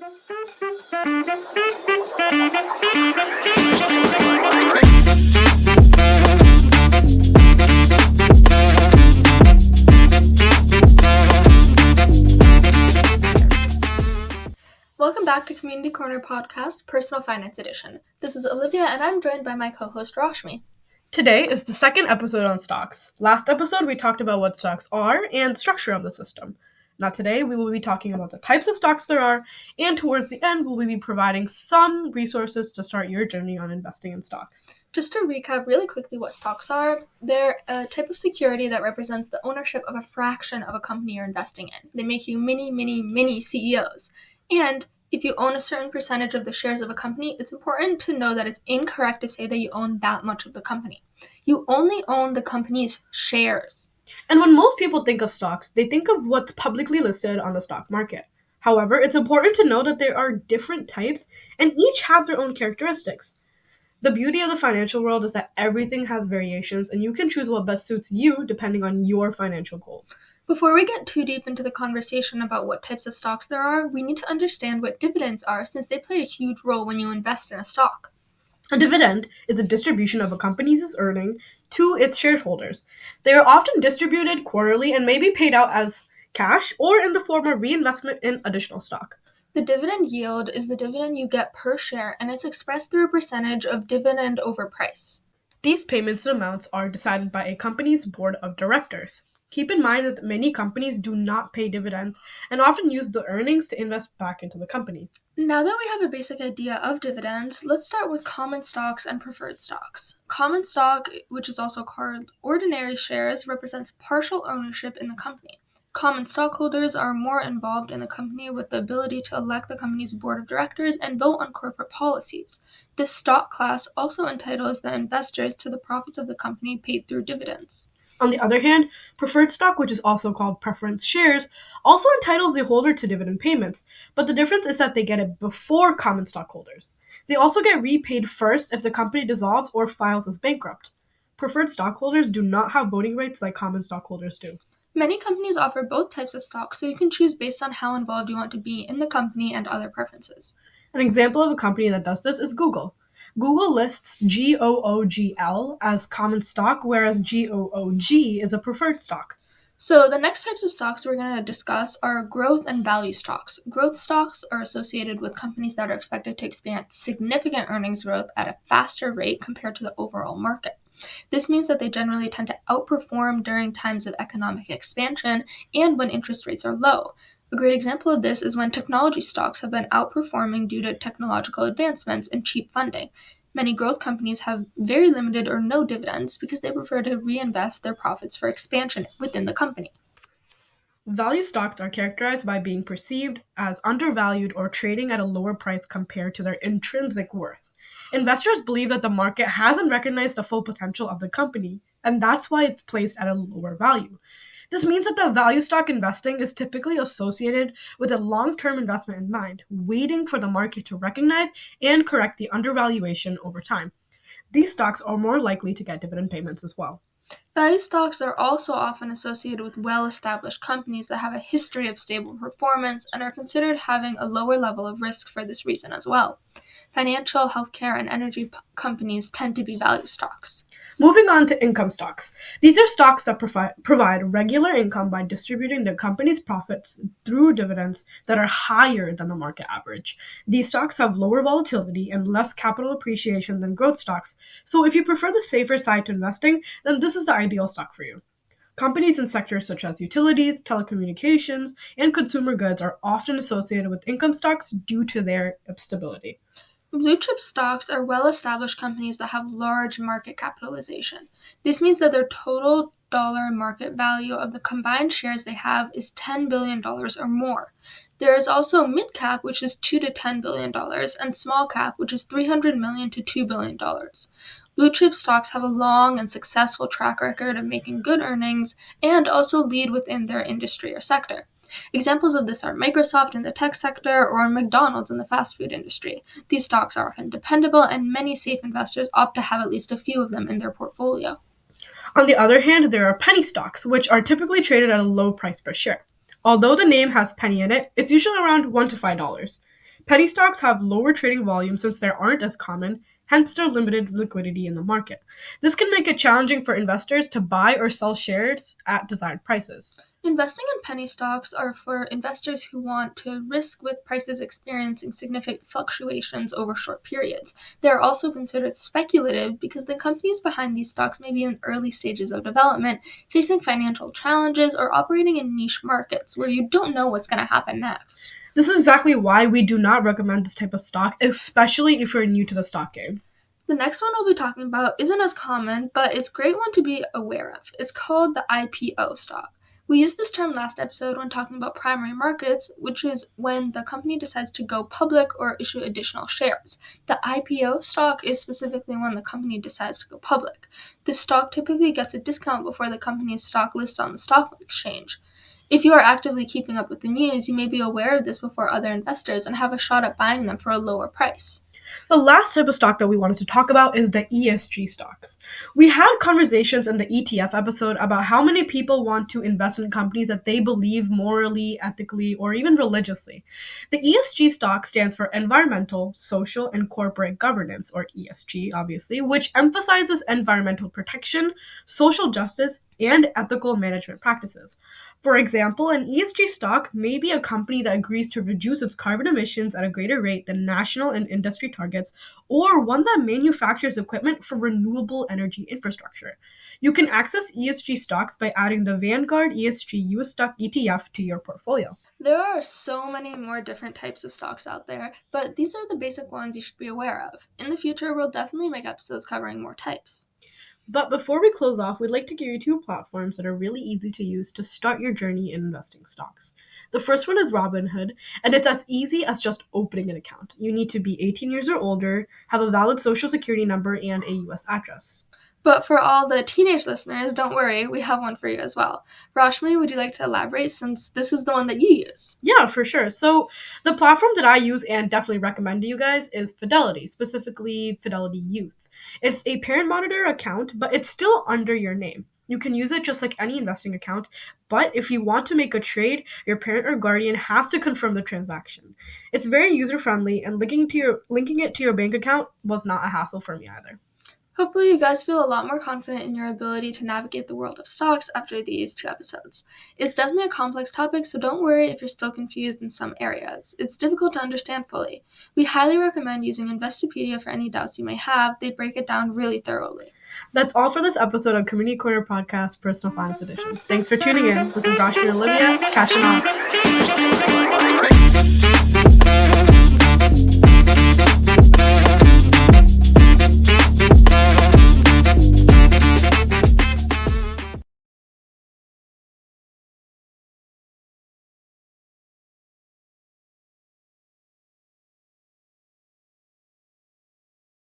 Welcome back to Community Corner Podcast, Personal Finance Edition. This is Olivia, and I'm joined by my co-host, Rashmi. Today is the second episode on stocks. Last episode, we talked about what stocks are and the structure of the system. Now today, we will be talking about the types of stocks there are, and towards the end, we'll be providing some resources to start your journey on investing in stocks. Just to recap really quickly what stocks are, they're a type of security that represents the ownership of a fraction of a company you're investing in. They make you mini CEOs. And if you own a certain percentage of the shares of a company, it's important to know that it's incorrect to say that you own that much of the company. You only own the company's shares. And when most people think of stocks, they think of what's publicly listed on the stock market. However, it's important to know that there are different types and each have their own characteristics. The beauty of the financial world is that everything has variations and you can choose what best suits you depending on your financial goals. Before we get too deep into the conversation about what types of stocks there are, we need to understand what dividends are since they play a huge role when you invest in a stock. A dividend is a distribution of a company's earnings to its shareholders. They are often distributed quarterly and may be paid out as cash or in the form of reinvestment in additional stock. The dividend yield is the dividend you get per share, and it's expressed through a percentage of dividend over price. These payments and amounts are decided by a company's board of directors. Keep in mind that many companies do not pay dividends and often use the earnings to invest back into the company. Now that we have a basic idea of dividends, let's start with common stocks and preferred stocks. Common stock, which is also called ordinary shares, represents partial ownership in the company. Common stockholders are more involved in the company with the ability to elect the company's board of directors and vote on corporate policies. This stock class also entitles the investors to the profits of the company paid through dividends. On the other hand, preferred stock, which is also called preference shares, also entitles the holder to dividend payments, but the difference is that they get it before common stockholders. They also get repaid first if the company dissolves or files as bankrupt. Preferred stockholders do not have voting rights like common stockholders do. Many companies offer both types of stocks, so you can choose based on how involved you want to be in the company and other preferences. An example of a company that does this is Google. Google lists GOOGL as common stock, whereas GOOG is a preferred stock. So the next types of stocks we're going to discuss are growth and value stocks. Growth stocks are associated with companies that are expected to experience significant earnings growth at a faster rate compared to the overall market. This means that they generally tend to outperform during times of economic expansion and when interest rates are low. A great example of this is when technology stocks have been outperforming due to technological advancements and cheap funding. Many growth companies have very limited or no dividends because they prefer to reinvest their profits for expansion within the company. Value stocks are characterized by being perceived as undervalued or trading at a lower price compared to their intrinsic worth. Investors believe that the market hasn't recognized the full potential of the company, and that's why it's placed at a lower value. This means that the value stock investing is typically associated with a long-term investment in mind, waiting for the market to recognize and correct the undervaluation over time. These stocks are more likely to get dividend payments as well. Value stocks are also often associated with well-established companies that have a history of stable performance and are considered having a lower level of risk for this reason as well. Financial, healthcare, and energy companies tend to be value stocks. Moving on to income stocks. These are stocks that provide regular income by distributing the company's profits through dividends that are higher than the market average. These stocks have lower volatility and less capital appreciation than growth stocks, so if you prefer the safer side to investing, then this is the ideal stock for you. Companies in sectors such as utilities, telecommunications, and consumer goods are often associated with income stocks due to their stability. Blue chip stocks are well-established companies that have large market capitalization. This means that their total dollar market value of the combined shares they have is $10 billion or more. There is also mid-cap, which is $2 to $10 billion, and small-cap, which is $300 million to $2 billion. Blue chip stocks have a long and successful track record of making good earnings and also lead within their industry or sector. Examples of this are Microsoft in the tech sector or McDonald's in the fast food industry. These stocks are often dependable, and many safe investors opt to have at least a few of them in their portfolio. On the other hand, there are penny stocks, which are typically traded at a low price per share. Although the name has penny in it, it's usually around $1 to $5. Penny stocks have lower trading volume since they aren't as common, hence their limited liquidity in the market. This can make it challenging for investors to buy or sell shares at desired prices. Investing in penny stocks are for investors who want to risk with prices experiencing significant fluctuations over short periods. They are also considered speculative because the companies behind these stocks may be in early stages of development, facing financial challenges, or operating in niche markets where you don't know what's going to happen next. This is exactly why we do not recommend this type of stock, especially if you're new to the stock game. The next one we'll be talking about isn't as common, but it's a great one to be aware of. It's called the IPO stock. We used this term last episode when talking about primary markets, which is when the company decides to go public or issue additional shares. The IPO stock is specifically when the company decides to go public. This stock typically gets a discount before the company's stock lists on the stock exchange. If you are actively keeping up with the news, you may be aware of this before other investors and have a shot at buying them for a lower price. The last type of stock that we wanted to talk about is the ESG stocks. We had conversations in the ETF episode about how many people want to invest in companies that they believe morally, ethically, or even religiously. The ESG stock stands for Environmental, Social, and Corporate Governance, or ESG, obviously, which emphasizes environmental protection, social justice, and ethical management practices. For example, an ESG stock may be a company that agrees to reduce its carbon emissions at a greater rate than national and industry targets, or one that manufactures equipment for renewable energy infrastructure. You can access ESG stocks by adding the Vanguard ESG US Stock ETF to your portfolio. There are so many more different types of stocks out there, but these are the basic ones you should be aware of. In the future, we'll definitely make episodes covering more types. But before we close off, we'd like to give you two platforms that are really easy to use to start your journey in investing stocks. The first one is Robinhood, and it's as easy as just opening an account. You need to be 18 years or older, have a valid social security number, and a US address. But for all the teenage listeners, don't worry, we have one for you as well. Rashmi, would you like to elaborate since this is the one that you use? Yeah, for sure. So the platform that I use and definitely recommend to you guys is Fidelity, specifically Fidelity Youth. It's a parent monitor account, but it's still under your name. You can use it just like any investing account, but if you want to make a trade, your parent or guardian has to confirm the transaction. It's very user-friendly, and linking it to your bank account was not a hassle for me either. Hopefully you guys feel a lot more confident in your ability to navigate the world of stocks after these two episodes. It's definitely a complex topic, so don't worry if you're still confused in some areas. It's difficult to understand fully. We highly recommend using Investopedia for any doubts you may have. They break it down really thoroughly. That's all for this episode of Community Corner Podcast, Personal Finance Edition. Thanks for tuning in. This is Rashmi and Olivia, cashing off.